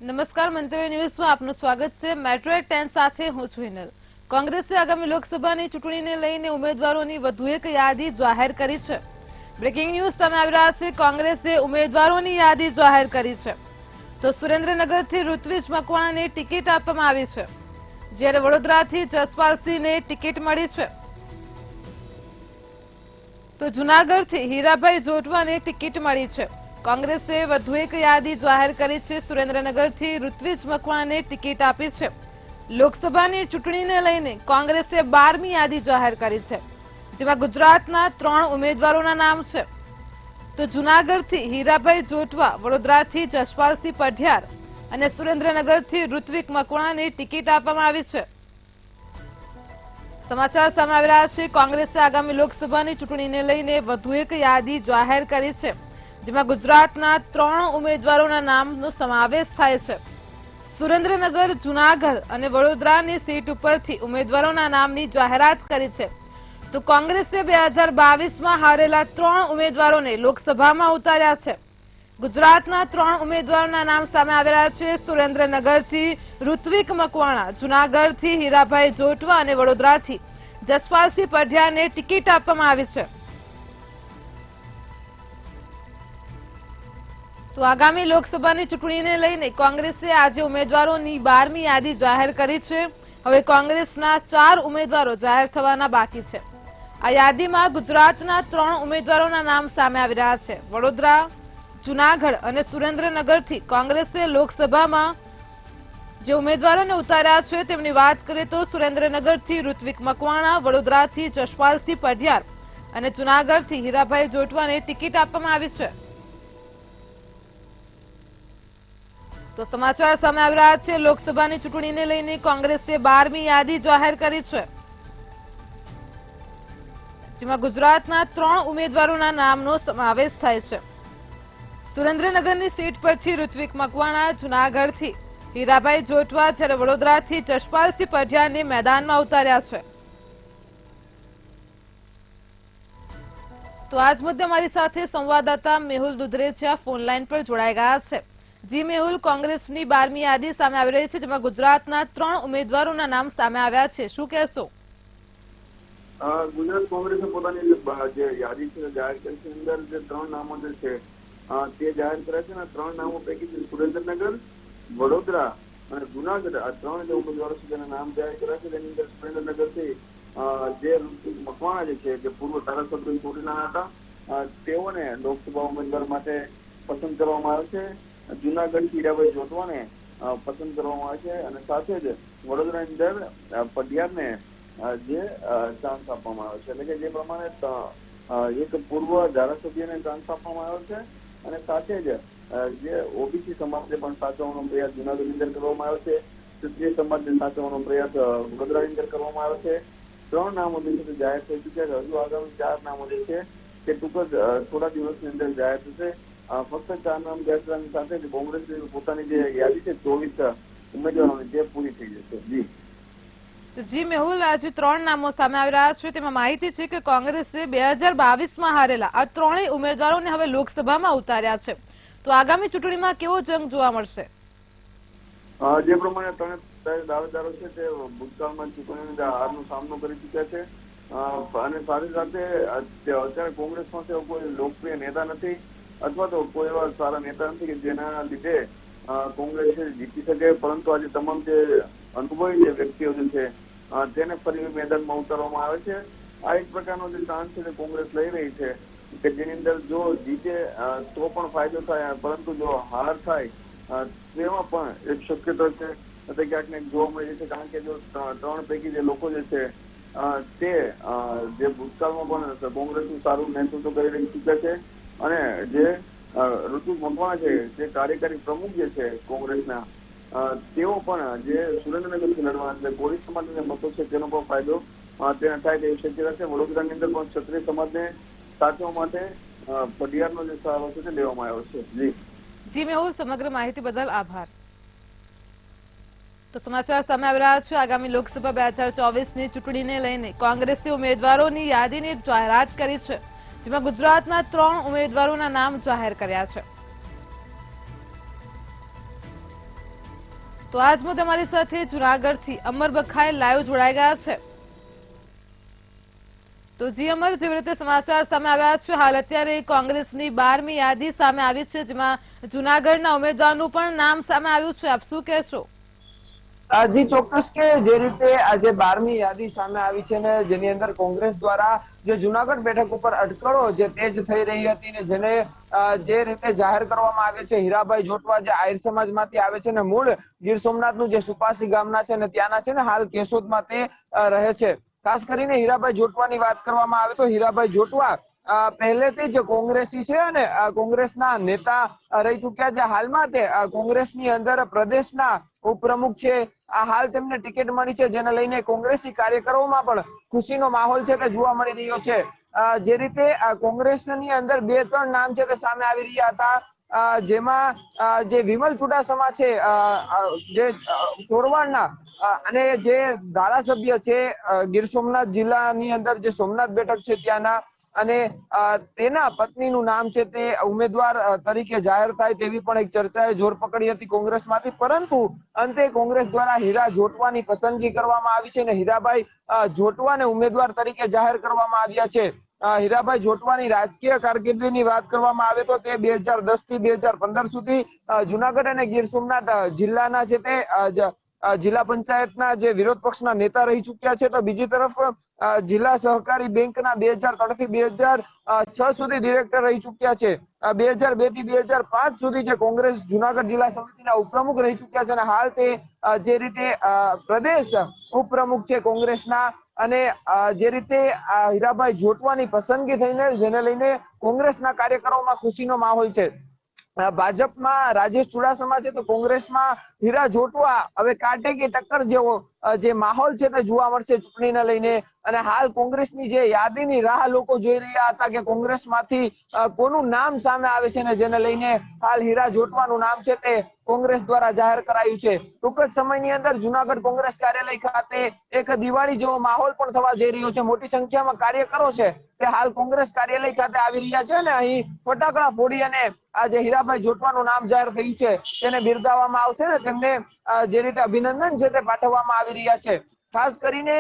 નમસ્કાર, મંતવ્ય ન્યૂઝમાં આપનું સ્વાગત છે। મેટ્રો 10 સાથે હું છું હિનલ। કોંગ્રેસે આગામી લોકસભાની ચૂંટણીને લઈને ઉમેદવારોની વધુ એક યાદી જાહેર કરી છે। બ્રેકિંગ ન્યૂઝ સામે આવી રહ્યા છે। કોંગ્રેસે ઉમેદવારોની યાદી જાહેર કરી છે તો સુરેન્દ્રનગરથી ઋત્વિજ મકવાણાને ટિકિટ આપવામાં આવી છે, જ્યારે વડોદરાથી જસપાલસિંહને ટિકિટ મળી છે, તો જૂનાગઢથી હીરાભાઈ જોટવાને ટિકિટ મળી છે। કોંગ્રેસે વધુ એક યાદી જાહેર કરી છે। સુરેન્દ્રનગરથી ઋત્વિજ મકવાણાને ટિકિટ આપી છે। લોકસભાની ચૂંટણીને લઈને કોંગ્રેસે 12મી યાદી જાહેર કરી છે, જેમાં ગુજરાતના 3 ઉમેદવારોના નામ છે, તો જૂનાગઢથી હીરાભાઈ જોટવા, વડોદરાથી જસપાલસિંહ પઢિયાર અને સુરેન્દ્રનગરથી ઋત્વિજ મકવાણાને ટિકિટ આપવામાં આવી છે। સમાચાર સામે આવી રહ્યા છે। કોંગ્રેસે આગામી લોકસભાની ચૂંટણીને લઈને વધુ એક યાદી જાહેર કરી છે, જેમાં ગુજરાતના 3 ઉમેદવારોના નામનો સમાવેશ થાય છે। સુરેન્દ્રનગર, જૂનાગઢ અને વડોદરાની સીટ ઉપરથી ઉમેદવારોના નામની જાહેરાત કરી છે, તો કોંગ્રેસે 2022માં હારેલા 3 ઉમેદવારોને લોકસભામાં ઉતાર્યા છે। ગુજરાતના 3 ઉમેદવારોના નામ સામે આવી રહ્યા છે। સુરેન્દ્રનગરથી ઋત્વિજ મકવાણા, જૂનાગઢથી હીરાભાઈ જોટવા અને વડોદરાથી જસપાલસિંહ પઢિયારને ટિકિટ આપવામાં આવી છે। તો આગામી લોકસભાની ચૂંટણીને લઈને કોંગ્રેસે આજે ઉમેદવારોની 12મી યાદી જાહેર કરી છે। હવે કોંગ્રેસના 4 ઉમેદવારો જાહેર થવાના બાકી છે। આ યાદીમાં ગુજરાતના 3 ઉમેદવારોના નામ સામે આવી રહ્યા છે। વડોદરા, જૂનાગઢ અને સુરેન્દ્રનગરથી કોંગ્રેસે લોકસભામાં જે ઉમેદવારોને ઉતાર્યા છે તેમની વાત કરીએ તો સુરેન્દ્રનગરથી ઋત્વિજ મકવાણા, વડોદરાથી જસપાલસિંહ પઢિયાર અને જૂનાગઢથી હીરાભાઈ જોટવાને ટિકિટ આપવામાં આવી છે। તો સમાચાર સામે આવી રહ્યા છે। લોકસભાની ચૂંટણીને લઈને કોંગ્રેસે 12મી યાદી જાહેર કરી છે, જેમાં ગુજરાતના 3 ઉમેદવારોના નામનો સમાવેશ થાય છે। સુરેન્દ્રનગરની સીટ પરથી ઋત્વિજ મકવાણા, જૂનાગઢથી હીરાભાઈ જોટવા, જ્યારે વડોદરાથી જસપાલસિંહ પઢિયારને મેદાનમાં ઉતાર્યા છે। તો આજ મુદ્દે મારી સાથે સંવાદદાતા મેહુલ દુધરેજિયા ફોન લાઈન પર જોડાઈ ગયા છે। જી મેહુલ, કોંગ્રેસની 12મી યાદી સામે આવી રહી છે, જેમાં ગુજરાતના 3 ઉમેદવારોના નામ સામે આવ્યા છે, શું કહેશો? ગુજરાત કોંગ્રેસે પોતાની જે યાદી છે જાહેર કરી છે, અંદર જે 3 નામો જે છે તે જાહેર કર્યા છે। અને 3 નામો પૈકી સુરેન્દ્રનગર, વડોદરા અને જૂનાગઢ, આ 3 જે ઉમેદવારો છે તેના નામ જાહેર કર્યા છે। તેની અંદર સુરેન્દ્રનગરથી જે ઋત્વિજ મકવાણા જે છે, જે પૂર્વ ધારાસભ્ય ચૂંટણીના હતા, તેઓને લોકસભા ઉમેદવાર માટે પસંદ કરવામાં આવે છે। જૂનાગઢ હીરાભાઈ જોટવાને પસંદ કરવામાં આવે છે, અને સાથે જ વડોદરાની અંદર પઢિયારને જે ચાન્સ આપવામાં આવે છે, એટલે કે જે પ્રમાણે એક પૂર્વ ધારાસભ્યને ચાન્સ આપવામાં આવ્યો છે, અને સાથે જ જે ઓબીસી સમાજને પણ સાચવવાનો પ્રયાસ જૂનાગઢની અંદર કરવામાં આવ્યો છે, ક્ષત્રિય સમાજને સાચવવાનો પ્રયાસ વડોદરાની અંદર કરવામાં આવ્યો છે। 3 નામો જે છે જાહેર થઈ ચૂક્યા છે। હજુ આગામી 4 નામો જે છે તે ટૂંક જ થોડા દિવસની અંદર જાહેર થશે। ફક્ત 4 નામ જાહેર થવાની સાથે જ કોંગ્રેસની પોતાની જે યાદી છે 24 ઉમેદવારોની તે પૂરી થઈ જશે। જી મેહુલ, આજે 3 નામો સામે આવી રહ્યા છે, તેમાં માહિતી છે કે કોંગ્રેસે 2022માં હારેલા આ 3 ઉમેદવારોને હવે લોકસભામાં ઉતાર્યા છે, તો આગામી ચૂંટણીમાં કેવો જંગ જોવા મળશે? જે પ્રમાણે 3 દાવેદારો છે તે ભૂતકાળમાં ચૂંટણીની હારનો સામનો કરી ચૂક્યા છે, અને સાથે સાથે અત્યારે કોંગ્રેસ પાસે કોઈ લોકપ્રિય નેતા નથી, અથવા તો કોઈ એવા સારા નેતા નથી કે જેના લીધે કોંગ્રેસ જીતી શકે, પરંતુ આજે તમામ જે અનુભવી જે વ્યક્તિઓ જે છે તેને ફરી મેદાનમાં ઉતારવામાં આવે છે। આ એક પ્રકારનો જે ચાન્સ છે તે કોંગ્રેસ લઈ રહી છે, કે જેની અંદર જો જીતે તો પણ ફાયદો થાય, પરંતુ જો હાર થાય તેમાં પણ એક શક્યતા છે તે ક્યાંક ને જોવા મળી છે। કારણ કે જો 3 પૈકી જે લોકો જે છે તે જે ભૂતકાળમાં પણ કોંગ્રેસનું સારું નેતૃત્વ કરી રહી ચૂક્યા છે, અને જે ઋત્વિજ મકવાણા છે જે કાર્યકારી પ્રમુખ જે છે કોંગ્રેસના, તેઓ પણ જે સુરેન્દ્રનગરથી લડવાના છે, કોળી સમાજના જે મતો છે તેનો પણ ફાયદો તેને થાય તેવી શક્યતા છે। વડોદરાની અંદર પણ ક્ષત્રિય સમાજને સાચવવા માટે પઢિયારનો જે સહારો છે તે લેવામાં આવ્યો છે। જી મેહુલ, સમગ્ર માહિતી બદલ આભાર। તો સમાચાર સામે આવી રહ્યા છે। આગામી લોકસભા 2024ની ચૂંટણીને લઈને કોંગ્રેસે ઉમેદવારોની યાદીની જાહેરાત કરી છે, જેમાં ગુજરાતના 3 ઉમેદવારોના નામ જાહેર કર્યા છે। તો આજ હું તમારી સાથે જુનાગઢથી અમર બખાઈ લાઈવ જોડાઈ ગયા છે। તો જી અમર, જેવી રીતે સમાચાર સામે આવ્યા છે, હાલ અત્યારે કોંગ્રેસની 12મી યાદી સામે આવી છે, જેમાં જુનાગઢના ઉમેદવારનું પણ નામ સામે આવ્યું છે। આપ શું કહેશો? જી ચોક્કસ કે જે રીતે આજે 12મી યાદી સામે આવી છે ને જેની અંદર કોંગ્રેસ દ્વારા જે જુનાગઢ બેઠક ઉપર અટકળો જે તેજ થઈ રહી હતી ને જેને જે રીતે જાહેર કરવામાં આવે છે, હીરાભાઈ જોટવા જે આહિર સમાજમાંથી આવે છે ને મૂળ ગીર સોમનાથનું જે સુપાસી ગામના છે ને ત્યાંના છે ને હાલ કેશોદમાં તે રહે છે। ખાસ કરીને હીરાભાઈ જોટવાની વાત કરવામાં આવે તો હીરાભાઈ જોટવા પહેલેથી જ કોંગ્રેસી છે અને કોંગ્રેસના નેતા રહી ચુક્યા છે। હાલમાં તે કોંગ્રેસની અંદર પ્રદેશના ઉપપ્રમુખ છે। આ હાલ તેમને ટિકિટ મળી છે, જેને લઈને કોંગ્રેસી કાર્યકરોમાં પણ ખુશીનો માહોલ છે તે જોવા મળી રહ્યો છે। જે રીતે કોંગ્રેસની અંદર 2-3 નામ છે તે સામે આવી રહ્યા હતા, જેમાં જે વિમલ ચુડાસમા છે જે ચોરવાડના અને જે ધારાસભ્ય છે ગીર સોમનાથ જિલ્લાની અંદર જે સોમનાથ બેઠક છે ત્યાંના, અને તેના પત્નીનું નામ છે તે ઉમેદવાર તરીકે જાહેર થાય તેવી પણ એક ચર્ચાએ જોર પકડી હતી કોંગ્રેસમાંથી, પરંતુ અંતે કોંગ્રેસ દ્વારા હીરા જોટવાની પસંદગી કરવામાં આવી છે અને હીરાભાઈ જોટવાને ઉમેદવાર તરીકે જાહેર કરવામાં આવ્યા છે। હીરાભાઈ જોટવાની રાજકીય કારકિર્દીની વાત કરવામાં આવે તો તે 2010 થી 2015 સુધી જુનાગઢ અને ગીર સોમનાથ જિલ્લાના છે તે જિલ્લા પંચાયતના જે વિરોધ પક્ષના નેતા રહી ચુક્યા છે। તો બીજી તરફ જિલ્લા સહકારી બેંકના 2003 થી 2006 સુધી ડિરેક્ટર રહી ચુક્યા છે। 2002 થી 2005 સુધી જે કોંગ્રેસ જુનાગઢ જિલ્લા સમિતિના ઉપપ્રમુખ રહી ચુક્યા છે અને હાલ તે જે રીતે પ્રદેશ ઉપપ્રમુખ છે કોંગ્રેસના, અને જે રીતે હીરાભાઈ જોટવાની પસંદગી થઈને જેને લઈને કોંગ્રેસના કાર્યકરોમાં ખુશીનો માહોલ છે। ભાજપમાં રાજેશ ચુડાસમા છે તો કોંગ્રેસમાં હીરા જોટવા હવે કાંટે કે ટક્કર જેવો જે માહોલ છે તે જોવા મળશે ચૂંટણીને લઈને। અને હાલ કોંગ્રેસની જે યાદીની રાહ લોકો જોઈ રહ્યા હતા કે કોંગ્રેસમાંથી કોનું નામ સામે આવે છે ને જેને લઈને હાલ હીરા જોટવાનું નામ છે તે કોંગ્રેસ દ્વારા જાહેર કરાયું છે। ટૂંક જ સમયની અંદર જુનાગઢ કોંગ્રેસ કાર્યાલય ખાતે એક દિવાળી જેવો માહોલ પણ થવા જઈ રહ્યો છે। મોટી સંખ્યામાં કાર્યકરો છે તે હાલ કોંગ્રેસ કાર્યાલય ખાતે આવી રહ્યા છે અને અહીં ફટાકડા ફોડી અને આજે હીરાભાઈ જોટવાનું નામ જાહેર થયું છે તેને બિરદાવવામાં આવશે ને તેમને જે રીતે અભિનંદન છે તે પાઠવવામાં આવી રહ્યા છે। ખાસ કરીને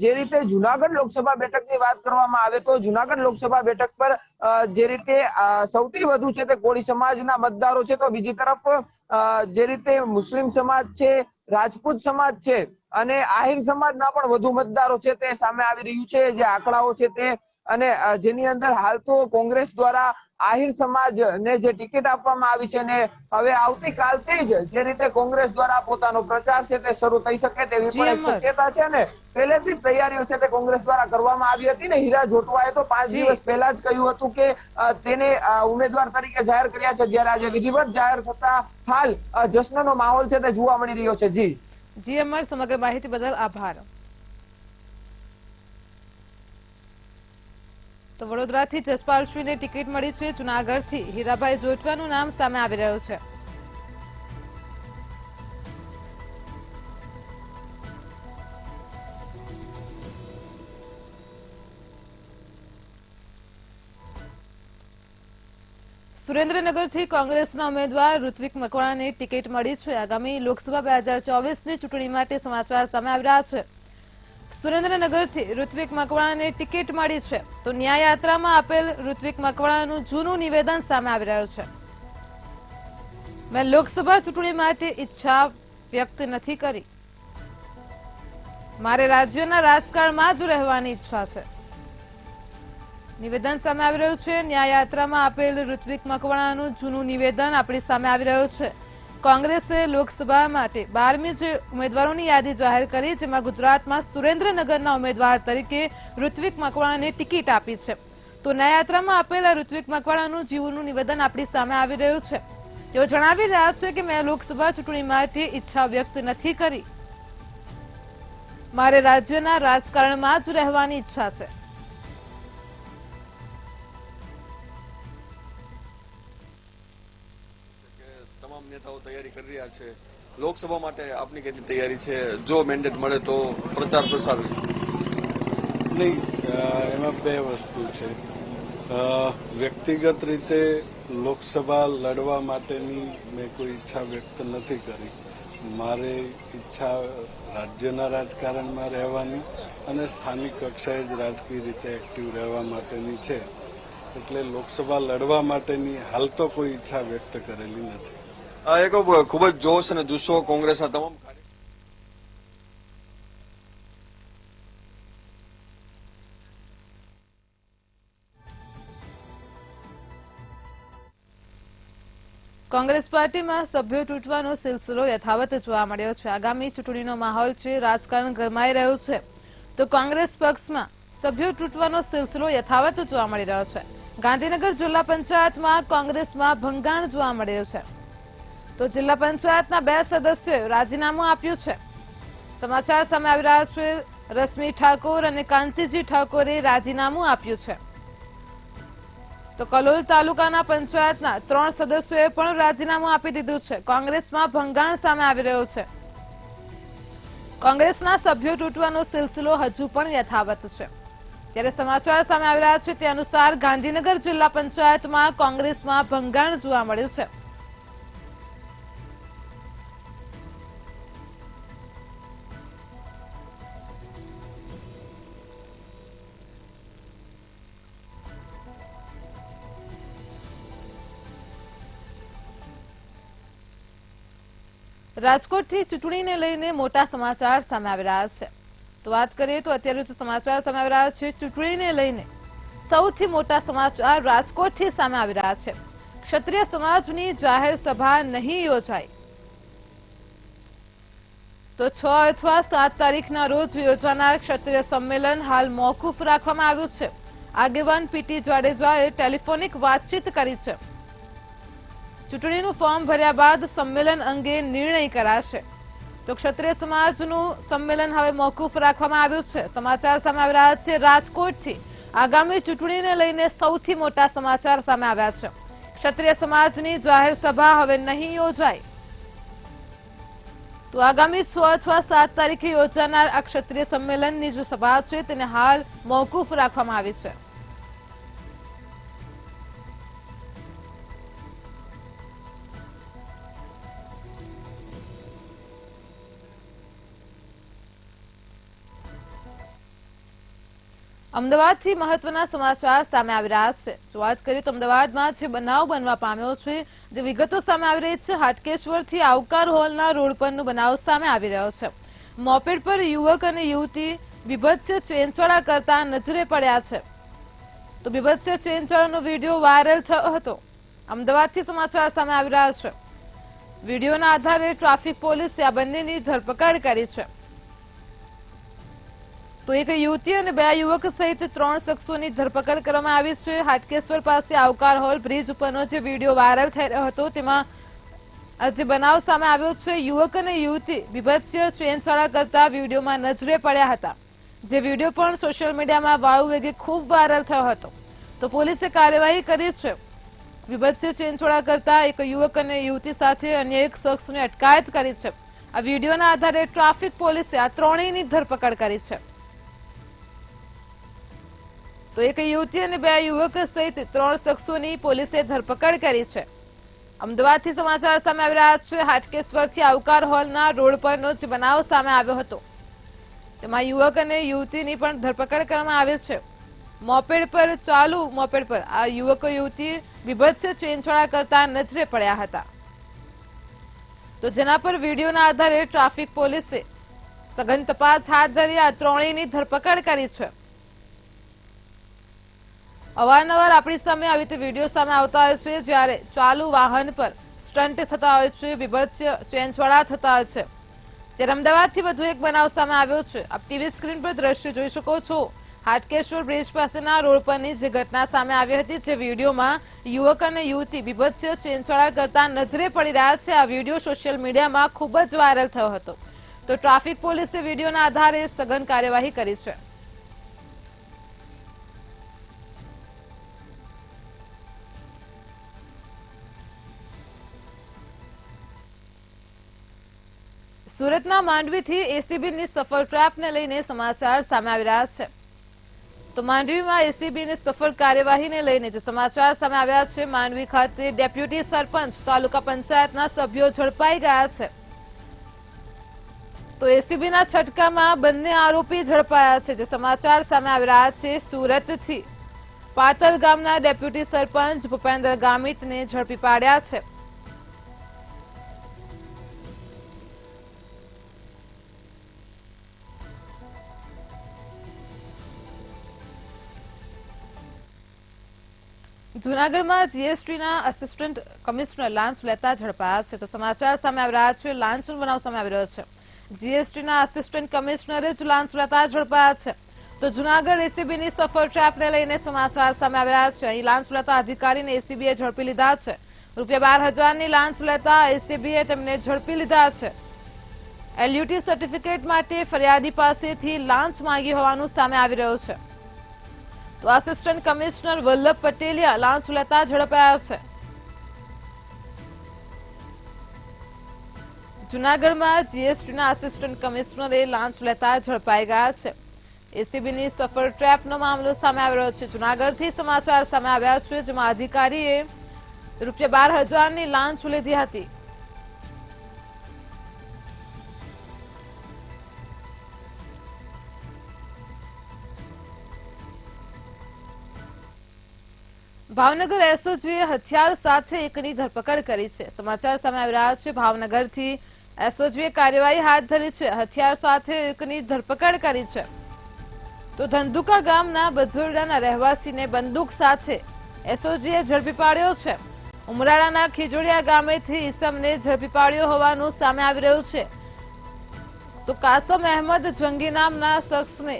જે રીતે જુનાગઢ લોકસભા બેઠકની વાત કરવામાં આવે તો જુનાગઢ લોકસભા બેઠક પર જે રીતે સૌથી વધુ છે તે કોળી સમાજના મતદારો છે, તો બીજી તરફ જે રીતે મુસ્લિમ સમાજ છે, રાજપૂત સમાજ છે અને આહિર સમાજના પણ વધુ મતદારો છે તે સામે આવી રહ્યું છે જે આંકડાઓ છે તે, અને જેની અંદર હાલ તો કોંગ્રેસ દ્વારા આહિર સમાજને જે ટિકિટ આપવામાં આવી છે ને હવે આવતીકાલથી જ જે રીતે કોંગ્રેસ દ્વારા પોતાનો પ્રચાર છે તે શરૂ થઈ શકે તેવી પણ એક શક્યતા છે ને પહેલેથી જ તૈયારીઓ છે તે કોંગ્રેસ દ્વારા કરવામાં આવી હતી ને હીરા જોટવાએ તો 5 દિવસ પહેલા જ કહ્યું હતું કે તેને ઉમેદવાર તરીકે જાહેર કર્યા છે, જ્યારે આજે વિધિવત જાહેર થતા હાલ જશ્નનો માહોલ છે તે જોવા મળી રહ્યો છે। જી અમર, સમગ્ર માહિતી બદલ આભાર। તો વડોદરાથી જસપાલસિંહને ટિકિટ મળી છે, જુનાગઢથી હીરાભાઈ જોટવાનું નામ સામે આવી રહ્યું છે। સુરેન્દ્રનગરથી કોંગ્રેસના ઉમેદવાર ઋત્વિક મકવાણાને ટિકિટ મળી છે। આગામી લોકસભા 2024ની ચૂંટણી માટે સમાચાર સામે આવી રહ્યા છે। સુરેન્દ્રનગરથી ઋત્વિક મકવાણાને ટિકિટ મળી છે, તો ન્યાયયાત્રામાં આપેલ ઋત્વિક મકવાણાનું જૂનું નિવેદન સામે આવી રહ્યું છે। મેં લોકસભા ચૂંટણી માટે ઈચ્છા વ્યક્ત નથી કરી, મારે રાજ્યના રાજકારણમાં જ રહેવાની ઈચ્છા છે। નિવેદન સામે આવી રહ્યું છે। ન્યાયયાત્રામાં આપેલ ઋત્વિક મકવાણાનું જૂનું નિવેદન આપણી સામે આવી રહ્યું છે। કોંગ્રેસે લોકસભા માટે 12મી જે ઉમેદવારોની યાદી જાહેર કરી, જેમાં ગુજરાતમાં સુરેન્દ્રનગરના ઉમેદવાર તરીકે ઋત્વિક મકવાણાને ટિકિટ આપી છે। તો ન્યાયયાત્રામાં આપેલા ઋત્વિક મકવાણાનું જૂનું નિવેદન આપણી સામે આવી રહ્યું છે। તેઓ જણાવી રહ્યા છે કે મેં લોકસભા ચૂંટણી માટે ઈચ્છા વ્યક્ત નથી કરી, મારે રાજ્યના રાજકારણમાં જ રહેવાની ઈચ્છા છે। તમામ નેતાઓ તૈયારી કરી રહ્યા છે। લોકસભા માટે આપની કેટલી તૈયારી છે? જો મેન્ડેટ મળે તો પ્રચાર પ્રસાર નહીં, એમાં બે વસ્તુ છે। વ્યક્તિગત રીતે લોકસભા લડવા માટેની મેં કોઈ ઈચ્છા વ્યક્ત નથી કરી, મારે ઈચ્છા રાજ્યના રાજકારણમાં રહેવાની અને સ્થાનિક કક્ષાએ જ રાજકીય રીતે એક્ટિવ રહેવા માટેની છે. એટલે લોકસભા લડવા માટેની હાલ તો કોઈ ઈચ્છા વ્યક્ત કરેલી નથી. આ એક ખૂબ જ જોશ અને જુસ્સો કોંગ્રેસના તમામ કોંગ્રેસ પાર્ટીમાં સભ્યો તૂટવાનો સિલસિલો યથાવત જોવા મળ્યો છે. આગામી ચૂંટણીનો માહોલ છે, રાજકારણ ગરમાઈ રહ્યું છે, તો કોંગ્રેસ પક્ષમાં સભ્યો તૂટવાનો સિલસિલો યથાવત જોવા મળી રહ્યો છે. ગાંધીનગર જિલ્લા પંચાયતમાં કોંગ્રેસમાં ભંગાણ જોવા મળ્યું છે. તો જિલ્લા પંચાયતના 2 સદસ્યોએ રાજીનામું આપ્યું છે. સમાચાર સામે આવી રહ્યા છે. રશ્મિ ઠાકોર અને કાંતિજી ઠાકોરે રાજીનામું આપ્યું છે. તો કલોલ તાલુકાના પંચાયતના 3 સદસ્યોએ પણ રાજીનામું આપી દીધું છે. કોંગ્રેસમાં ભંગાણ સામે આવી રહ્યો છે. કોંગ્રેસના સભ્યો તૂટવાનો સિલસિલો હજુ પણ યથાવત છે. ત્યારે સમાચાર સામે આવી રહ્યા છે તે અનુસાર ગાંધીનગર જિલ્લા પંચાયતમાં કોંગ્રેસમાં ભંગાણ જોવા મળ્યું છે. રાજકોટથી ચૂંટણીને લઈને મોટા સમાચાર સામે આવી રહ્યા છે. તો વાત કરીએ તો અત્યારે જે સમાચાર સામે આવી રહ્યા છે ચૂંટણીને લઈને સૌથી મોટા સમાચાર રાજકોટથી સામે આવી રહ્યા છે. ક્ષત્રિય સમાજની જાહેર સભા નહીં યોજાય. તો 6 અથવા 7 તારીખના રોજ યોજાનાર ક્ષત્રિય સંમેલન હાલ મોકૂફ રાખવામાં આવ્યું છે. આગેવાન પીટી જાડેજાએ ટેલિફોનિક વાતચીત કરી છે. ચૂંટણીનું ફોર્મ ભર્યા બાદ સંમેલન અંગે નિર્ણય કરાશે. તો ક્ષત્રિય સમાજનું સંમેલન હવે મોકૂફ રાખવામાં આવ્યું છે. સમાચાર સામે આવી રહ્યા છે રાજકોટથી. આગામી ચૂંટણીને લઈને સૌથી મોટા સમાચાર સામે આવ્યા છે. ક્ષત્રિય સમાજની જાહેર સભા હવે નહીં યોજાય. તો આગામી 6 અથવા 7 તારીખે યોજાનાર આ ક્ષત્રિય સંમેલનની જે સભા છે તેને હાલ મોકૂફ રાખવામાં આવી છે. અમદાવાદથી મહત્વના સમાચાર સામે આવી રહ્યા છે. જો વાત કરીએ તો અમદાવાદમાં જે બનાવ બનવા પામ્યો છે, જે વિગતો સામે આવી રહી છે, હાટકેશ્વરથી આવકાર હોલના રોડ પરનો બનાવ સામે આવી રહ્યો છે. મોપેડ પર યુવક અને યુવતી બીભત્સ ચેનચોળા કરતા નજરે પડ્યા છે. તો બીભત્સ ચેનચોળાનો વિડીયો વાયરલ થયો હતો. અમદાવાદથી સમાચાર સામે આવી રહ્યા છે. વિડીયોના આધારે ટ્રાફિક પોલીસે આ બંનેની ધરપકડ કરી છે. તો એક યુવતી અને 2 યુવક સહિત 3 શખ્સોની ધરપકડ કરવામાં આવી છે. હાટકેશ્વર પાસે આવકાર હોલ બ્રિજ ઉપરનો જે વિડીયો વાયરલ થઈ રહ્યો હતો તેમાં જે બનાવ સામે આવ્યો છે, યુવક અને યુવતી બીભત્સ ચેનચોળા કરતા વિડીયોમાં નજરે પડ્યા હતા. જે વિડીયો પણ સોશિયલ મીડિયામાં વાયુ વેગે ખૂબ વાયરલ થયો હતો. તો પોલીસે કાર્યવાહી કરી છે. બીભત્સ ચેનચોળા કરતા એક યુવક અને યુવતી સાથે અન્ય એક શખ્સની અટકાયત કરી છે. આ વિડીયોના આધારે ટ્રાફિક પોલીસે આ ત્રણેયની ધરપકડ કરી છે. તો એક યુવતી અને 2 યુવક સહિત 3 શખ્સોની પોલીસે ધરપકડ કરી છે. અમદાવાદથી સમાચાર સામે આવી રહ્યા છે. હાટકેશ્વરથી આવકાર હોલના રોડ પરનો જે બનાવ સામે આવ્યો હતો તેમાં યુવક અને યુવતીની પણ ધરપકડ કરવામાં આવી છે. મોપેડ પર ચાલુ મોપેડ પર આ યુવક યુવતી બીભત્સ ચેનચોળા કરતા નજરે પડ્યા હતા. તો જેના પર વિડીયોના આધારે ટ્રાફિક પોલીસે સઘન તપાસ હાથ ધરી આ ત્રણેયની ધરપકડ કરી છે. અવારનવાર આપણી સામે આવી રીતે વિડીયો સામે આવતા હોય છે, જ્યારે ચાલુ વાહન પર સ્ટન્ટ થતા હોય છે, બીભત્સ ચેનચોળા થતા હોય છે. ત્યારે અમદાવાદથી વધુ એક બનાવ સામે આવ્યો છે. આપ ટીવી સ્ક્રીન પર દ્રશ્ય જોઈ શકો છો. હાટકેશ્વર બ્રિજ પાસેના રોડ પરની જે ઘટના સામે આવી હતી, જે વિડીયોમાં યુવક અને યુવતી બીભત્સ ચેનચોળા કરતા નજરે પડી રહ્યા છે. આ વિડીયો સોશિયલ મીડિયામાં ખૂબ જ વાયરલ થયો હતો. તો ટ્રાફિક પોલીસે વિડીયોના આધારે સઘન કાર્યવાહી કરી છે. સુરતના માંડવીથી એસીબીની સફળ ટ્રેપને લઈને સમાચાર સામે આવી રહ્યા છે. તો માંડવીમાં એસીબીની સફળ કાર્યવાહીને લઈને જે સમાચાર સામે આવ્યા છે, માંડવી ખાતે ડેપ્યુટી સરપંચ તાલુકા પંચાયતના સભ્યો ઝડપાઈ ગયા છે. તો એસીબીના છટકામાં બંને આરોપી ઝડપાયા છે. જે સમાચાર સામે આવી રહ્યા છે સુરતથી. પાતલ ગામના ડેપ્યુટી સરપંચ ભૂપેન્દ્ર ગામિતને ઝડપી પાડ્યા છે. જૂનાગઢમાં જીએસટીના આસિસ્ટન્ટ કમિશનર લાંચ લેતા ઝડપાયા છે. તો સમાચાર સામે આવી રહ્યા છે. લાંચનો બનાવ સામે આવી રહ્યો છે. જીએસટીના આસિસ્ટન્ટ કમિશનરે જ લાંચ લેતા ઝડપાયા છે. તો જૂનાગઢ એસીબીની સફળ ટ્રેપને લઈને સમાચાર સામે આવી રહ્યા છે. અહીં લાંચ લેતા અધિકારીને એસીબીએ ઝડપી લીધા છે. ₹12,000ની લાંચ લેતા એસીબીએ તેમને ઝડપી લીધા છે. એલયુટી સર્ટિફિકેટ માટે ફરિયાદી પાસેથી લાંચ માંગી હોવાનું સામે આવી રહ્યું છે. તો આસિસ્ટન્ટ કમિશનર વલ્લભ પટેલિયા લાંચ લેતા ઝડપાયા છે. જૂનાગઢમાં જીએસટીના આસિસ્ટન્ટ કમિશનરે લાંચ લેતા ઝડપાઈ ગયા છે. એસીબીની સફળ ટ્રેપનો મામલો સામે આવી રહ્યો છે. જૂનાગઢથી સમાચાર સામે આવ્યા છે, જેમાં અધિકારીએ ₹12,000ની લાંચ લીધી હતી. ભાવનગર એસઓજીએ હથિયાર સાથે એકની ધરપકડ કરી છે. સમાચાર સામે આવી રહ્યા છે. ભાવનગરથી એસઓજીએ કાર્યવાહી હાથ ધરી છે. હથિયાર સાથે એકની ધરપકડ કરી છે. તો ધંધુકા ગામના બજોરડાના રહેવાસીને બંદૂક સાથે એસઓજીએ ઝડપી પાડ્યો છે. ઉમરાળાના ખીજોડિયા ગામેથી ઈસમને ઝડપી પાડ્યો હોવાનું સામે આવી રહ્યું છે. તો કાસમ અહેમદ જંગી નામના શખ્સને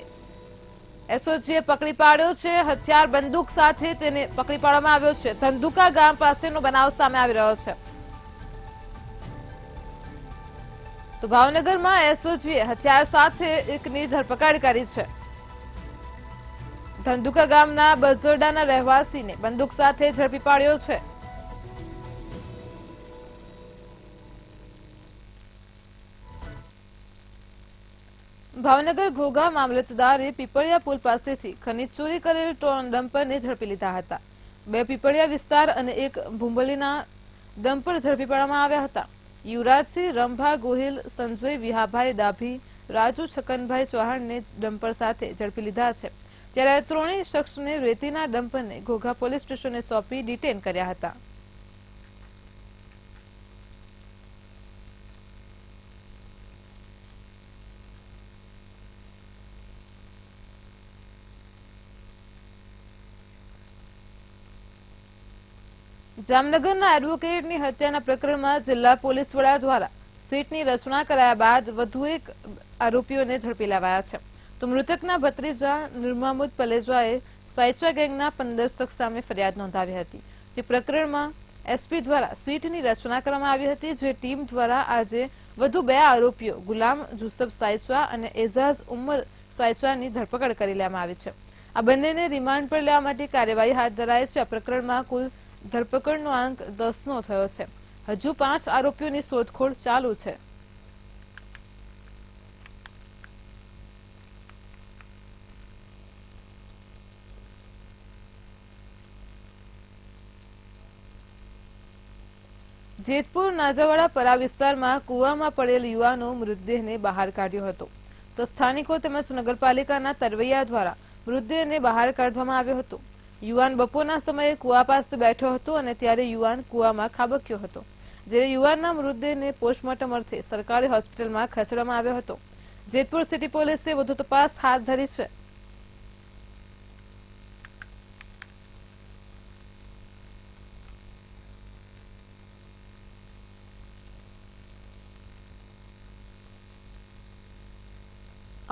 એસઓજીએ પકડી પાડ્યો છે. હથિયાર બંદૂક સાથે તેને પકડી પાડવામાં આવ્યો છે. ધંધુકા ગામ પાસેનો બનાવ સામે આવી રહ્યો છે. તો ભાવનગરમાં એસઓજીએ હથિયાર સાથે એકની ધરપકડ કરી છે. ધંધુકા ગામના બજોરડાના રહેવાસીને બંદૂક સાથે ઝડપી પાડ્યો છે. ભાવનગર ઘોઘા મામલતદારે પીપળિયા પુલ પાસેથી ખનીજ ચોરી કરેલ ડમ્પરને ઝડપી લીધા હતા. 2 પીપળિયા વિસ્તાર અને 1 ભૂંબલીના ડમ્પર ઝડપી પાડવામાં આવ્યા હતા. યુવરાજસિંહ રંભા ગોહિલ, સંજય વિહાભાઈ ડાભી, રાજુ છકનભાઈ ચૌહાણને ડમ્પર સાથે ઝડપી લીધા છે. ત્યારે ત્રણેય શખ્સને રેતીના ડમ્પરને ઘોઘા પોલીસ સ્ટેશને સોંપી ડિટેન કર્યા હતા. જામનગરના એડવોકેટની હત્યાના પ્રકરણમાં જિલ્લા પોલીસ વડા દ્વારા સીટની રચના કરાયા બાદ વધુ એક આરોપીઓને ઝડપી લેવાયા છે. તો મૃતકના ભત્રીજા નિર્મામુદ પલેજાએ સાયચા ગેંગના 15 શખ્સ સામે ફરિયાદ નોંધાવી હતી. તે પ્રકરણમાં એસપી દ્વારા સીટની રચના કરવામાં આવી હતી. જે ટીમ દ્વારા આજે વધુ 2 આરોપીઓ ગુલામ જુસફ સાયચા અને એઝાઝ ઉમર સાયચાની ધરપકડ કરી લેવામાં આવી છે. આ બંનેને રિમાન્ડ પર લેવા માટે કાર્યવાહી હાથ ધરાઈ છે. આ પ્રકરણમાં કુલ ધરપકડનો આંક 10નો થયો છે. હજુ 5 આરોપીઓની શોધખોળ ચાલુ છે. જેતપુર નાજાવાડા પરા વિસ્તારમાં કુવામાં પડેલ યુવાનો મૃતદેહને બહાર કાઢ્યો હતો. તો સ્થાનિકો તેમજ નગરપાલિકાના તરવૈયા દ્વારા મૃતદેહને બહાર કાઢવામાં આવ્યો હતો. યુવાન બપોરના સમયે કુવા પાસે બેઠો હતો અને ત્યારે યુવાન કુવામાં ખાબક્યો હતો. જ્યારે યુવાનના મૃતદેહને પોસ્ટમોર્ટમ અર્થે સરકારી હોસ્પિટલમાં ખસેડવામાં આવ્યો હતો. જેતપુર સિટી પોલીસે વધુ તપાસ હાથ ધરી છે.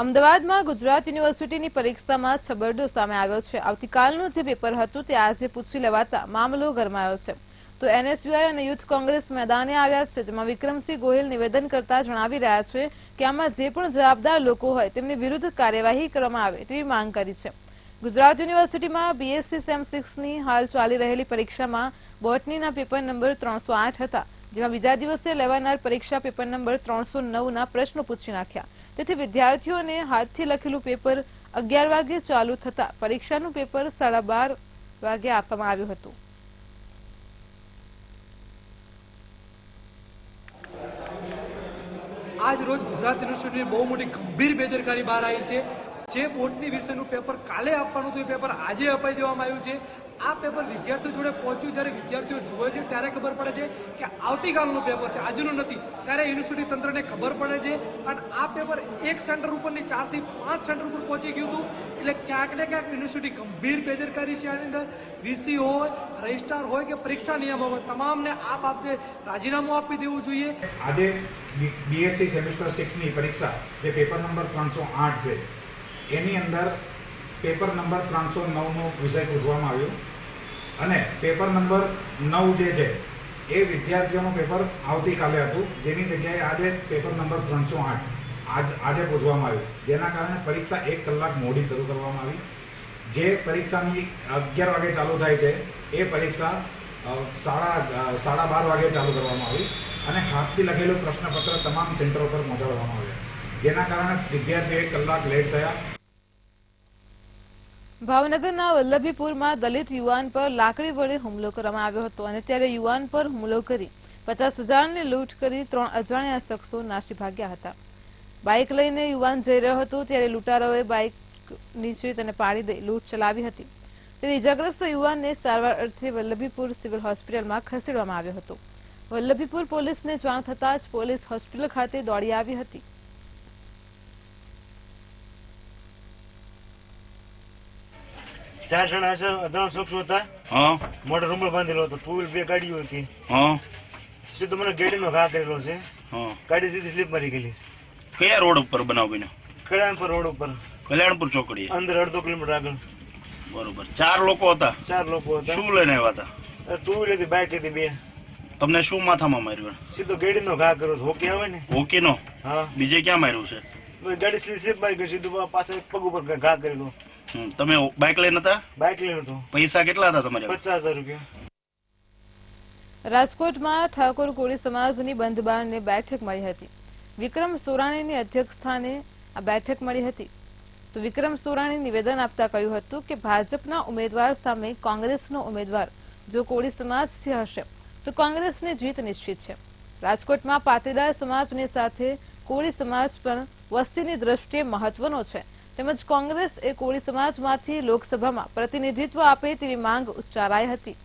અમદાવાદમાં ગુજરાત યુનિવર્સિટીની પરીક્ષામાં છબરડો સામે આવ્યો છે. આવતીકાલનું જે પેપર હતું તે આજે પૂછી લેવાતા મામલો ગરમાયો છે. તો એનએસયુઆઈ અને યુથ કોંગ્રેસ મેદાને આવ્યા છે, જેમાં વિક્રમસિંહ ગોહિલ નિવેદન કરતા જણાવી રહ્યા છે કે આમાં જે પણ જવાબદાર લોકો હોય તેમની વિરુદ્ધ કાર્યવાહી કરવામાં આવે તેવી માંગ કરી છે. ગુજરાત યુનિવર્સિટીમાં બીએસસી સેમ 6ની હાલ ચાલી રહેલી પરીક્ષામાં બોટનીના પેપર નંબર 308 હતા, જેમાં બીજા દિવસે લેવાનાર પરીક્ષા પેપર નંબર 309ના પ્રશ્નો પૂછી નાખ્યા. તેથી વિદ્યાર્થીઓને હાથથી લખેલું પેપર 11 વાગે ચાલુ થતા પરીક્ષાનું પેપર 12:30 વાગે આપવામાં આવ્યું હતું. આજ રોજ ગુજરાત યુનિવર્સિટીની બહુ મોટી ગંભીર બેદરકારી બહાર આવી છે. જે બોર્ડની વિષયનું પેપર કાલે આપવાનું હતું એ પેપર આજે અપાઈ દેવામાં આવ્યું છે. આ પેપર વિદ્યાર્થીઓ જોડે પહોંચ્યું, જ્યારે વિદ્યાર્થીઓ જુએ છે ત્યારે ખબર પડે છે કે આવતીકાલનું પેપર છે, આજનું નથી. ત્યારે યુનિવર્સિટી તંત્રને ખબર પડે છે અને આ પેપર એક સેન્ટર ઉપરની 4 થી 5 સેન્ટર ઉપર પહોંચી ગયું હતું. એટલે ક્યાંક ને ક્યાંક યુનિવર્સિટી ગંભીર બેદરકારી છે. આની અંદર વીસી હોય, રજિસ્ટ્રાર હોય કે પરીક્ષા નિયામક હોય, તમામને આ બાબતે રાજીનામું આપી દેવું જોઈએ. આજે બીએસસી સેમેસ્ટર 6 ની પરીક્ષા જે પેપર નંબર 308 છે એની અંદર પેપર નંબર 309 નો વિષય પૂછવામાં આવ્યો અને પેપર નંબર 9 જે છે એ વિદ્યાર્થીઓનું પેપર આવતીકાલે હતું, જેની જગ્યાએ આજે પેપર નંબર 308 આજે પૂછવામાં આવ્યું, જેના કારણે પરીક્ષા 1 કલાક મોડી શરૂ કરવામાં આવી. જે પરીક્ષાની 11 વાગે ચાલુ થાય છે એ પરીક્ષા 12:30 વાગે ચાલુ કરવામાં આવી અને હાથથી લખેલું પ્રશ્નપત્ર તમામ સેન્ટરો પર પહોંચાડવામાં આવ્યા, જેના કારણે વિદ્યાર્થીઓ 1 કલાક લેટ થયા. ભાવનગરના વલ્લભીપુરમાં દલિત યુવાન પર લાકડી વડે હુમલો કરવામાં આવ્યો હતો અને ત્યારે યુવાન પર હુમલો કરી 50,000ની લૂંટ કરી 3 અજાણ્યા શખ્સો નાસી ભાગ્યા હતા. બાઇક લઈને યુવાન જઈ રહ્યો હતો ત્યારે લૂંટારોએ બાઇક નીચે તેને પાડી દઈ લૂંટ ચલાવી હતી. ત્યારે ઇજાગ્રસ્ત યુવાનને સારવાર અર્થે વલ્લભીપુર સિવિલ હોસ્પિટલમાં ખસેડવામાં આવ્યો હતો. વલ્લભીપુર પોલીસને જાણ થતાં જ પોલીસ હોસ્પિટલ ખાતે દોડી આવી હતી. ચાર જણા છે, અજાણ શખ્સો હતા. હા, મોટો રૂમલ બાંધેલો હતો, 2 વ્હીલ 2 ગાડીઓ હતી. હા, સીધો મને ગાડીનો ઘા કરેલો છે. હા. ગાડી સીધી સ્લીપ મારી ગયેલી. કયા રોડ ઉપર બનાવ બન્યો? કલ્યાણપુર રોડ ઉપર, કલ્યાણપુર ચોકડી. અંદર 1.5 કિલોમીટર આગળ. બરોબર. 4 લોકો હતા? 4 લોકો હતા. શું લઈને આવ્યા હતા? 2 વ્હીલ હતી, બાઇક હતી 2. તમને શું માથામાં માર્યું? સીધો ગાડીનો ઘા કર્યો છે. હોકી આવે ને? Okay no? હા. બીજે ક્યાં માર્યું છે? ગાડી સ્લીપ મારી ગઈ, સીધું પાછા પગ ઉપર ઘા કરેલો. તમે બાઇક લઈને હતા? બાઇક લઈને હતો. પૈસા કેટલા હતા તમારે? 50,000 રૂપિયા. રાજકોટમાં ઠાકોર કોળી સમાજની બંધબારને બેઠક મળી હતી. વિક્રમ સોરાણીની અધ્યક્ષસ્થાને આ બેઠક મળી હતી. તો વિક્રમ સોરાણી નિવેદન આપતા કહ્યું હતું કે ભાજપના ઉમેદવાર સામે કોંગ્રેસનો ઉમેદવાર જો કોળી સમાજથી હશે તો કોંગ્રેસની જીત નિશ્ચિત છે. રાજકોટમાં પાટીદાર સમાજની સાથે કોળી સમાજ પણ વસ્તીની દ્રષ્ટિએ મહત્વનો છે. તેમજ કોંગ્રેસ એ કોળી સમાજમાંથી લોકસભામાં પ્રતિનિધિત્વ આપે તેવી માંગ ઉચ્ચારાઈ હતી.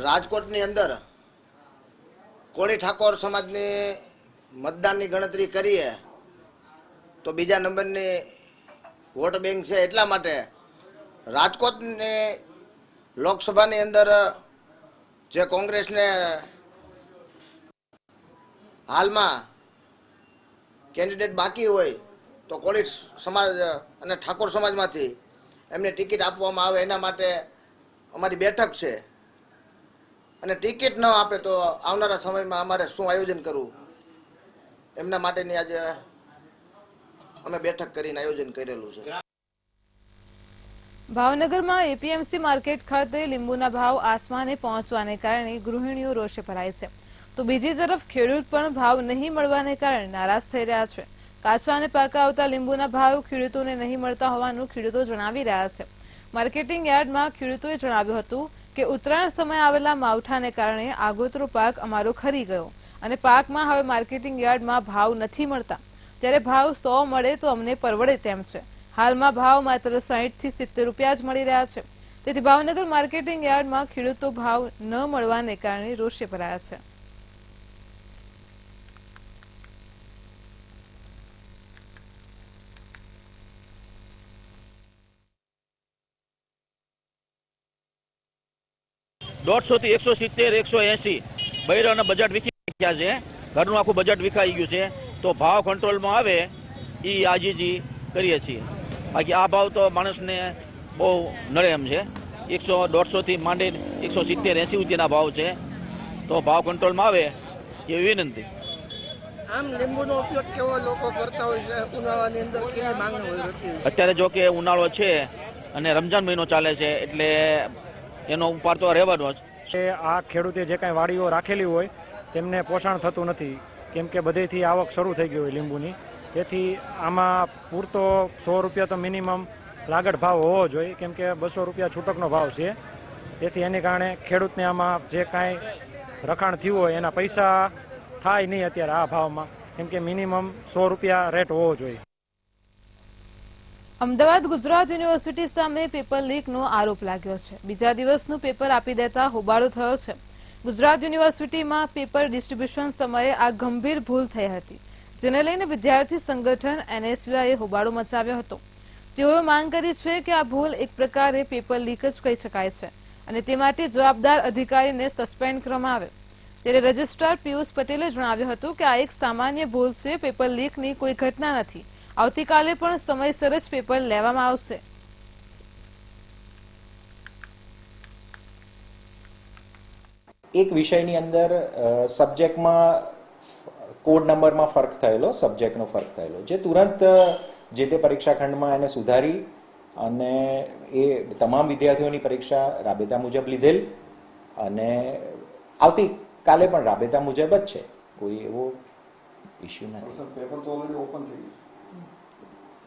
રાજકોટની અંદર કોળી ઠાકોર સમાજની મતદાનની ગણતરી કરીએ તો બીજા નંબરની વોટ બેંક છે. એટલા માટે રાજકોટની લોકસભાની અંદર જે કોંગ્રેસને હાલમાં કેન્ડિડેટ બાકી હોય તો કોળી સમાજ અને ઠાકોર સમાજમાંથી એમને ટિકિટ આપવામાં આવે એના માટે અમારી બેઠક છે. અને ટિકિટ ન આપે તો આવનારા સમયમાં અમારે શું આયોજન કરવું એમના માટેની આજે અમે બેઠક કરીને આયોજન કરેલું છે. ભાવનગરમાં એપીએમસી માર્કેટ ખાતે લીંબુના ભાવ આસમાને પહોંચવાને કારણે ગૃહિણીઓ રોષે ભરાય છે, તો બીજી તરફ ખેડૂત પણ ભાવ નહીં મળવાને કારણે નારાજ થઈ રહ્યા છે. કાચા અને પાકા આવતા લીંબુના ભાવ ખેડૂતોને નહીં મળતા હોવાનું ખેડૂતો જણાવી રહ્યા છે. માર્કેટિંગ યાર્ડમાં ખેડૂતોએ જણાવ્યું હતું કે ઉત્તરાયણ સમયે આવેલા માવઠાને કારણે આગોતરો પાક અમારો ખરી ગયો અને પાકમાં હવે માર્કેટિંગ યાર્ડમાં ભાવ નથી મળતા. ત્યારે ભાવ 100 મળે તો અમને પરવડે તેમ છે. હાલમાં ભાવ માત્ર 60 થી 70 રૂપિયા જ મળી રહ્યા છે. તેથી ભાવનગર માર્કેટિંગ યાર્ડમાં ખેડૂતો ભાવ ન મળવાને કારણે રોષે ભરાયા છે. $150 થી 170, 180 બૈરાના બજેટ વિખી ગયા છે. ઘરનું આખું બજેટ વિખાઈ ગયું છે. તો ભાવ કંટ્રોલમાં આવે એ આજીજી કરીએ છીએ. બાકી આ ભાવ તો માણસને બહુ નડે એમ છે. 100-150 થી માંડીને 170-80 સુધીના ભાવ છે. તો ભાવ કંટ્રોલમાં આવે એવી વિનંતી. આમ લીંબુનો ઉપયોગ કેવો લોકો કરતા હોય છે? ઉનાળાની અંદર કેવી માંગણી હોય છે? અત્યારે જો કે ઉનાળો છે અને રમજાન મહિનો ચાલે છે એટલે એનો ઉપાર તો રહેવાનો જ. આ ખેડૂતે જે કાંઈ વાડીઓ રાખેલી હોય તેમને પોષણ થતું નથી, કેમ કે બધેથી આવક શરૂ થઈ ગઈ હોય લીંબુની. તેથી આમાં પૂરતો 100 રૂપિયા તો મિનિમમ લાગડ ભાવ હોવો જોઈએ, કેમ કે 200 રૂપિયા છૂટકનો ભાવ છે. તેથી એની કારણે ખેડૂતને આમાં જે કાંઈ રખાણ થયું હોય એના પૈસા થાય નહીં અત્યારે આ ભાવમાં, કેમ કે મિનિમમ 100 રૂપિયા રેટ હોવો જોઈએ. અમદાવાદ ગુજરાત યુનિવર્સિટી સામે પેપર લીકનો આરોપ લાગ્યો છે. બીજા દિવસનું પેપર આપી દેતા હોબાળો થયો છે. ગુજરાત યુનિવર્સિટીમાં પેપર ડિસ્ટ્રીબ્યુશન સમયે આ ગંભીર ભૂલ થઈ હતી, જેને લઈને વિદ્યાર્થી સંગઠન NSUIએ હોબાળો મચાવ્યો હતો. તેઓએ માંગ કરી છે કે આ ભૂલ એક પ્રકારે પેપર લીક જ કહી શકાય છે અને તે માટે જવાબદાર અધિકારીને સસ્પેન્ડ કરવામાં આવે. ત્યારે રજિસ્ટ્રાર પિયુષ પટેલે જણાવ્યું હતું કે આ એક સામાન્ય ભૂલ છે, પેપર લીકની કોઈ ઘટના નથી. આવતીકાલે પણ સમયસર જ પેપર લેવામાં આવશે. એક વિષયની અંદર સબ્જેક્ટમાં કોડ નંબરમાં ફરક થયેલો, સબ્જેક્ટનો ફરક થયેલો, જે તુરંત જે તે પરીક્ષા ખંડમાં એને સુધારી અને એ તમામ વિદ્યાર્થીઓની પરીક્ષા રાબેતા મુજબ લીધેલ અને આવતીકાલે પણ રાબેતા મુજબ જ છે, કોઈ એવો ઇસ્યુ નથી. પેપર તો ઓલરેડી ઓપન થઈ ગયું.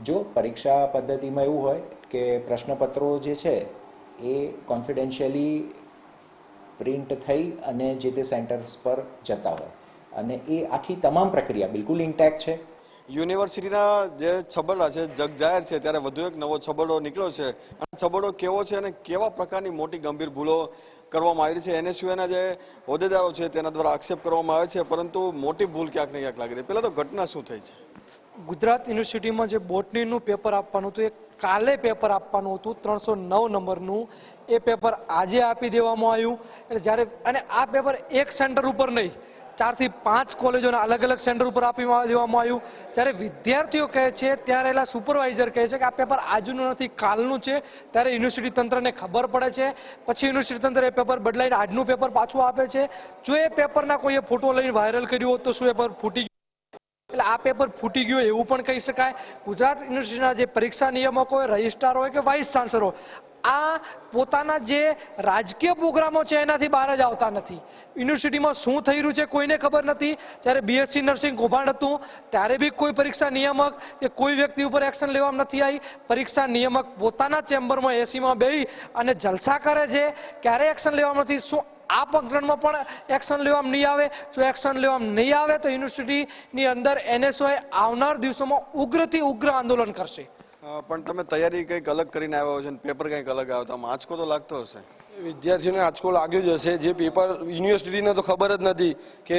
જો પરીક્ષા પદ્ધતિમાં એવું હોય કે પ્રશ્નપત્રો જે છે એ કોન્ફિડેન્શિયલી પ્રિન્ટ થઈ અને જે તે સેન્ટર્સ પર જતા હોય અને એ આખી તમામ પ્રક્રિયા બિલકુલ ઇન્ટેક્ટ છે. યુનિવર્સિટીના જે છબરડા છે જગ જાહેર છે, ત્યારે વધુ એક નવો છબરડો નીકળ્યો છે. અને છબરડો કેવો છે અને કેવા પ્રકારની મોટી ગંભીર ભૂલો કરવામાં આવી છે, NSUIના જે હોદ્દેદારો છે તેના દ્વારા આક્ષેપ કરવામાં આવે છે, પરંતુ મોટી ભૂલ ક્યાંક ને ક્યાંક લાગી રહી. પહેલા તો ઘટના શું થઈ છે? ગુજરાત યુનિવર્સિટીમાં જે બોટનીનું પેપર આપવાનું હતું, એ કાલે પેપર આપવાનું હતું 309 નંબરનું. એ પેપર આજે આપી દેવામાં આવ્યું. એટલે જ્યારે અને આ પેપર એક સેન્ટર ઉપર નહીં, 4 થી 5 કોલેજોના અલગ અલગ સેન્ટર ઉપર આપી દેવામાં આવ્યું. જ્યારે વિદ્યાર્થીઓ કહે છે, ત્યાં રહેલા સુપરવાઇઝર કહે છે કે આ પેપર આજનું નથી, કાલનું છે. ત્યારે યુનિવર્સિટી તંત્રને ખબર પડે છે, પછી યુનિવર્સિટી તંત્ર એ પેપર બદલાઈને આજનું પેપર પાછું આપે છે. જો એ પેપરના કોઈએ ફોટો લઈને વાયરલ કર્યો હોત તો શું એ પેપર ફૂટી ગયું? એટલે આ પેપર ફૂટી ગયું એવું પણ કહી શકાય. ગુજરાત યુનિવર્સિટીના જે પરીક્ષા નિયામકો હોય, રજિસ્ટ્રાર હોય કે વાઇસ ચાન્સલર હોય, આ પોતાના જે રાજકીય પ્રોગ્રામો છે એનાથી બહાર જ આવતા નથી. યુનિવર્સિટીમાં શું થઈ રહ્યું છે કોઈને ખબર નથી. જ્યારે BSc નર્સિંગ કૌભાંડ હતું ત્યારે બી કોઈ પરીક્ષા નિયામક કે કોઈ વ્યક્તિ ઉપર એક્શન લેવામાં નથી આવી. પરીક્ષા નિયામક પોતાના ચેમ્બરમાં એસીમાં બેસી અને જલસા કરે છે, ક્યારે એક્શન લેવામાં નથી. શું આ પ્રકરણમાં પણ એક્શન લેવામાં નહીં આવે? જો એક્શન લેવામાં નહીં આવે તો યુનિવર્સિટીની અંદર NSUI આવનાર દિવસોમાં ઉગ્રથી ઉગ્ર આંદોલન કરશે. પણ તમે તૈયારી કંઈક અલગ કરીને આવ્યા છો, પેપર કંઈક અલગ આવ્યો, તો આમ આંચકો તો લાગતો હશે. વિદ્યાર્થીઓને આંચકો લાગ્યો જ હશે. જે પેપર યુનિવર્સિટીને તો ખબર જ નથી કે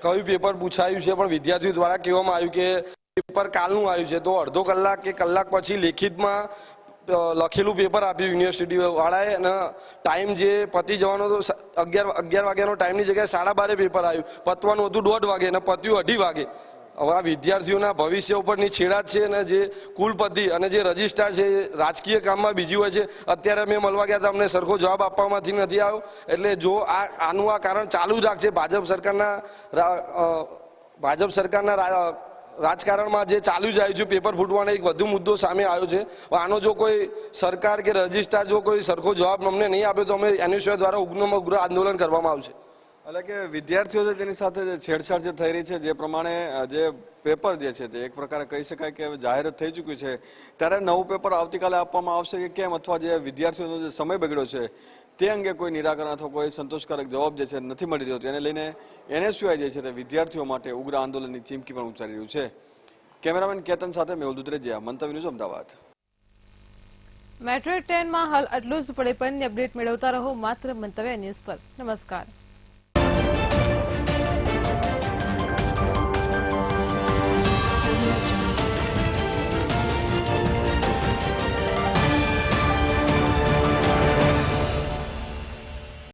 કયું પેપર પૂછાયું છે, પણ વિદ્યાર્થીઓ દ્વારા કહેવામાં આવ્યું કે પેપર કાલનું આવ્યું છે. તો અડધો કલાક કે કલાક પછી લેખિતમાં લખેલું પેપર આપ્યું યુનિવર્સિટી વાળાએ અને ટાઈમ જે પતી જવાનો તો 11 વાગ્યાનો ટાઈમની જગ્યાએ 12:30 પેપર આવ્યું. પતવાનું હતું 1:30 વાગે અને પત્યું 2:30 વાગે. હવે આ વિદ્યાર્થીઓના ભવિષ્ય ઉપરની છેડા છે અને જે કુલપતિ અને જે રજિસ્ટ્રાર છે એ રાજકીય કામમાં બીજી હોય છે. અત્યારે અમે મળવા ગયા હતા, અમને સરખો જવાબ આપવામાંથી નથી આવ્યો. એટલે જો આનું આ કારણ ચાલુ જ રાખશે, ભાજપ સરકારના રાજકારણમાં જે ચાલુ જ આવ્યું છે, પેપર ફૂટવાનો એક વધુ મુદ્દો સામે આવ્યો છે. આનો જો કોઈ સરકાર કે રજિસ્ટ્રાર જો કોઈ સરખો જવાબ અમને નહીં આપે તો અમે NSUI દ્વારા ઉગ્રમાં ઉગ્ર આંદોલન કરવામાં આવશે. એટલે કે વિદ્યાર્થીઓ છે તેની સાથે જે છેડછાડ જે થઈ રહી છે, જે પ્રમાણે જે પેપર જે છે તે એક પ્રકારે કહી શકાય કે જાહેર થઈ ચૂક્યું છે, ત્યારે નવું પેપર આવતીકાલે આપવામાં આવશે કે કેમ? અથવા જે વિદ્યાર્થીઓનો જે સમય બગડ્યો છે તે અંગે કોઈ નિરાકરણ અથવા કોઈ સંતોષકારક જવાબ જે છે નથી મળી રહ્યો, તેને લઈને NSUI જે છે તે વિદ્યાર્થીઓ માટે ઉગ્ર આંદોલનની ચીમકી પણ ઉચ્ચારી રહ્યું છે. કેમેરામેન કેતન સાથે મેહુલ દુધરેજિયા, મંતવ્ય ન્યૂઝ, અમદાવાદ. મેટ્રો 10માં હાલ આટલું જ. પડે પણની અપડેટ મેળવતા રહો માત્ર મંતવ્ય ન્યૂઝ પર. નમસ્કાર.